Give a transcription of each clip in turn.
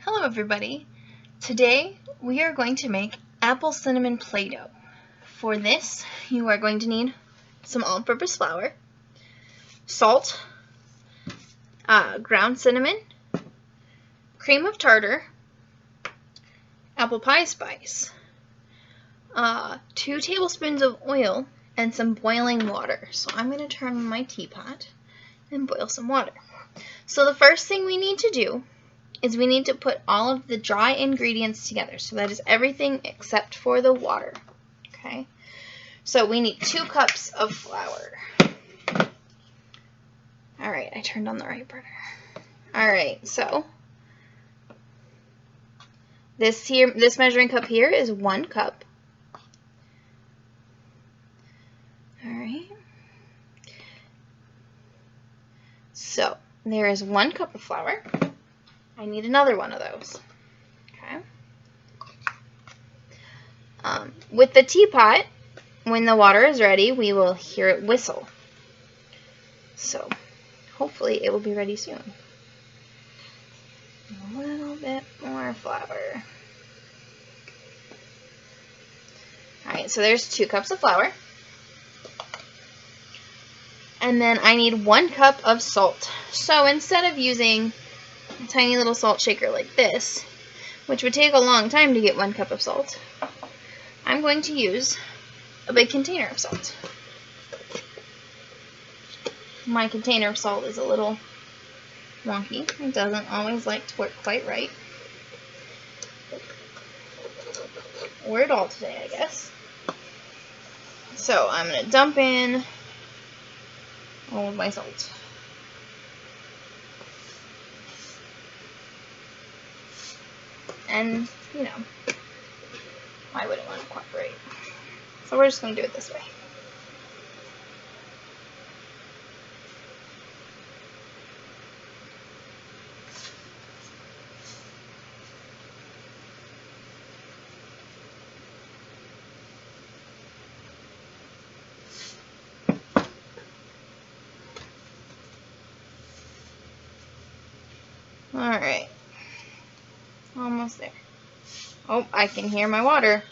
Hello everybody. Today we are going to make apple cinnamon Play-Doh. For this you are going to need some all-purpose flour, salt, ground cinnamon, cream of tartar, apple pie spice, 2 tablespoons of oil, and some boiling water. So I'm going to turn on my teapot and boil some water. So the first thing we need to do is we need to put all of the dry ingredients together. So that is everything except for the water. Okay? So we need 2 cups of flour. Alright, I turned on the right burner. Alright, so this measuring cup here is 1 cup. Alright. So there is 1 cup of flour. I need another one of those. Okay. With the teapot, when the water is ready, we will hear it whistle. So hopefully it will be ready soon. A little bit more flour. Alright, so there's 2 cups of flour. And then I need 1 cup of salt. So instead of using a tiny little salt shaker like this, which would take a long time to get 1 cup of salt, I'm going to use a big container of salt. My container of salt is a little wonky. It doesn't always like to work quite right. Or at all today, I guess. So I'm going to dump in all of my salt. And, you know, I wouldn't want to cooperate. So we're just going to do it this way. Alright. Almost there. Oh, I can hear my water.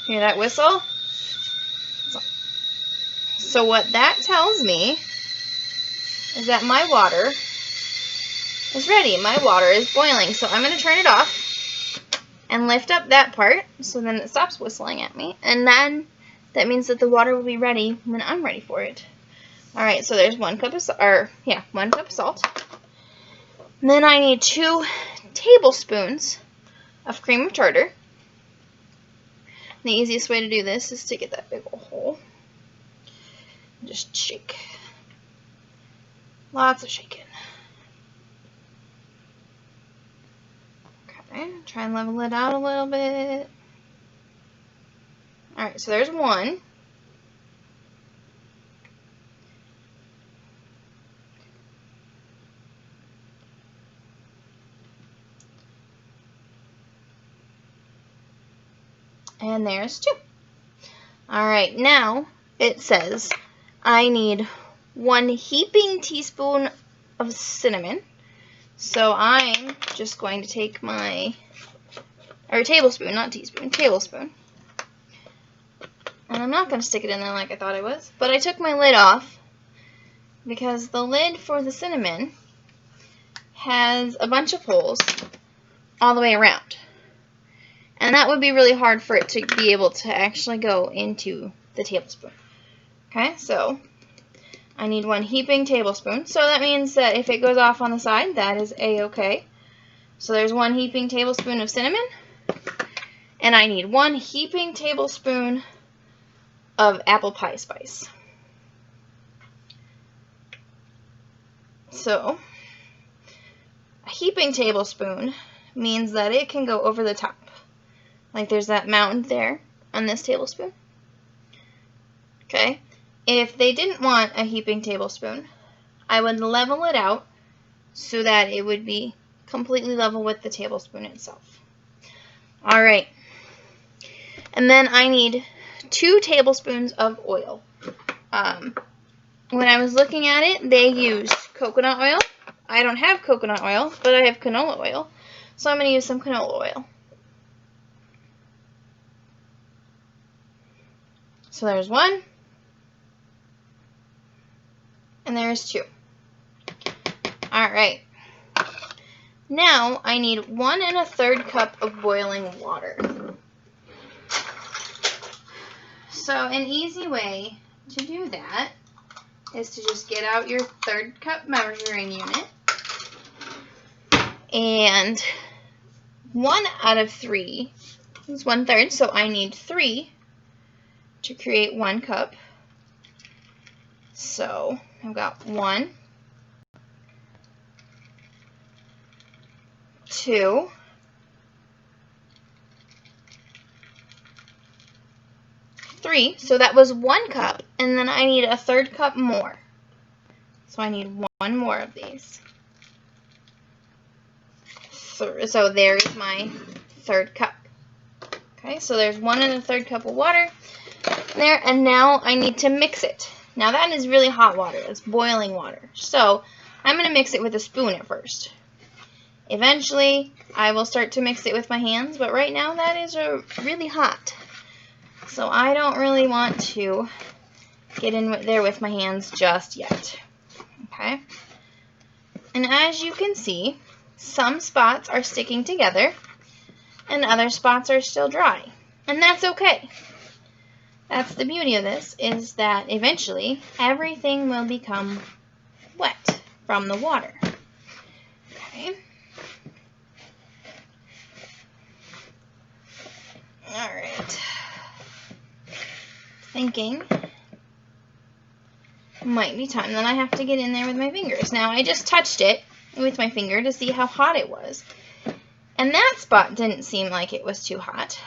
Hear that whistle? So what that tells me is that my water is ready. My water is boiling. So I'm going to turn it off and lift up that part so then it stops whistling at me. And then that means that the water will be ready when I'm ready for it. Alright, so there's 1 cup of 1 cup of salt. And then I need 2 tablespoons of cream of tartar. The easiest way to do this is to get that big old hole. Just shake. Lots of shaking. Okay, try and level it out a little bit. Alright, so there's 1. And there's 2. Alright, now it says I need 1 heaping teaspoon of cinnamon. So I'm just going to take tablespoon, not teaspoon, tablespoon. And I'm not going to stick it in there like I thought I was. But I took my lid off because the lid for the cinnamon has a bunch of holes all the way around. And that would be really hard for it to be able to actually go into the tablespoon. Okay, so I need 1 heaping tablespoon. So that means that if it goes off on the side, that is a-okay. So there's 1 heaping tablespoon of cinnamon. And I need 1 heaping tablespoon of apple pie spice. So a heaping tablespoon means that it can go over the top. Like there's that mound there on this tablespoon. Okay. If they didn't want a heaping tablespoon, I would level it out so that it would be completely level with the tablespoon itself. Alright. And then I need 2 tablespoons of oil. When I was looking at it, they used coconut oil. I don't have coconut oil, but I have canola oil. So I'm going to use some canola oil. So there's 1. And there's 2. Alright. Now I need 1 1/3 cup of boiling water. So an easy way to do that is to just get out your 1/3 cup measuring unit. And 1 out of 3 is 1/3, so I need 3 to create 1 cup. So I've got 1, 2, 3. So that was 1 cup, and then I need a 1/3 cup more. So I need 1 more of these. So there's my 1/3 cup. Okay, so there's 1 1/3 cup of water there, and now I need to mix it. Now that is really hot water. It's boiling water. So I'm going to mix it with a spoon at first. Eventually, I will start to mix it with my hands, but right now that is really hot. So I don't really want to get in there with my hands just yet. Okay? And as you can see, some spots are sticking together and other spots are still dry. And that's okay. That's the beauty of this, is that eventually everything will become wet from the water. Okay? Alright. Thinking might be time that I have to get in there with my fingers. Now I just touched it with my finger to see how hot it was. And that spot didn't seem like it was too hot.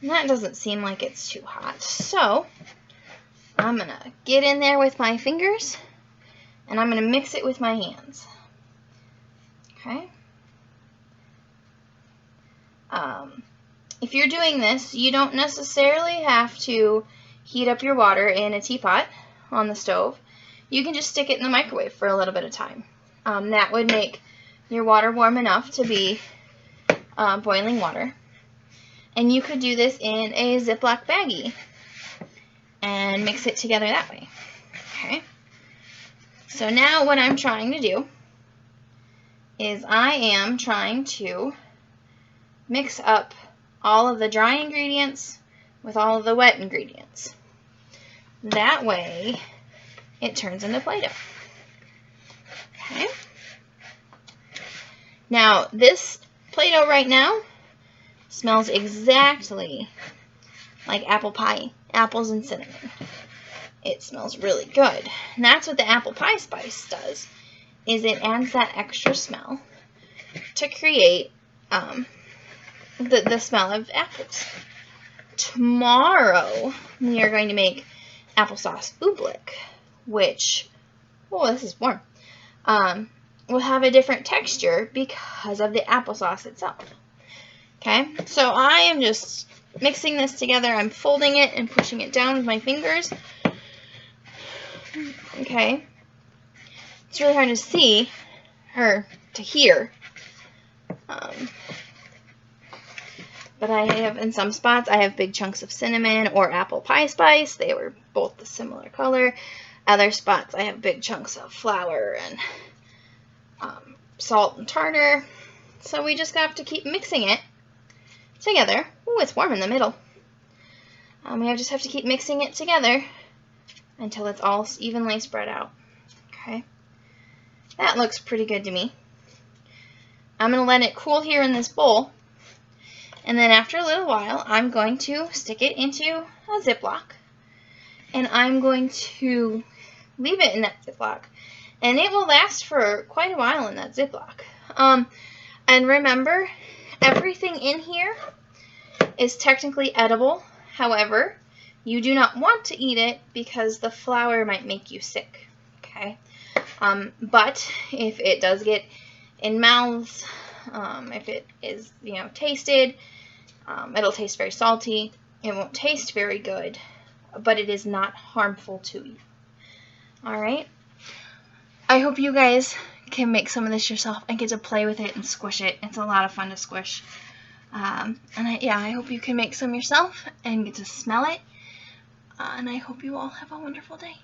And that doesn't seem like it's too hot. So I'm going to get in there with my fingers and I'm going to mix it with my hands. Okay? If you're doing this, you don't necessarily have to heat up your water in a teapot on the stove. You can just stick it in the microwave for a little bit of time. That would make your water warm enough to be boiling water. And you could do this in a Ziploc baggie and mix it together that way. Okay. So now what I'm trying to do is I am trying to mix up all of the dry ingredients with all of the wet ingredients. That way it turns into Play-Doh. Okay. Now this Play-Doh right now smells exactly like apple pie, apples and cinnamon. It smells really good. And that's what the apple pie spice does, is it adds that extra smell to create the smell of apples. Tomorrow we are going to make applesauce oobleck, which, oh, this is warm, will have a different texture because of the applesauce itself. Okay, so I am just mixing this together. I'm folding it and pushing it down with my fingers. Okay, it's really hard to see or to hear. But I have, in some spots, I have big chunks of cinnamon or apple pie spice. They were both a similar color. Other spots, I have big chunks of flour and salt and tartar. So we just have to keep mixing it together. Ooh, it's warm in the middle. We just have to keep mixing it together until it's all evenly spread out. Okay, that looks pretty good to me. I'm going to let it cool here in this bowl. And then after a little while, I'm going to stick it into a Ziploc. And I'm going to leave it in that Ziploc. And it will last for quite a while in that Ziploc. And remember, everything in here is technically edible. However, you do not want to eat it because the flour might make you sick. Okay? But if it does get in mouths, if it is, tasted, it'll taste very salty. It won't taste very good, but it is not harmful to you. All right. I hope you guys can make some of this yourself and get to play with it and squish it. It's a lot of fun to squish. And I hope you can make some yourself and get to smell it. And I hope you all have a wonderful day.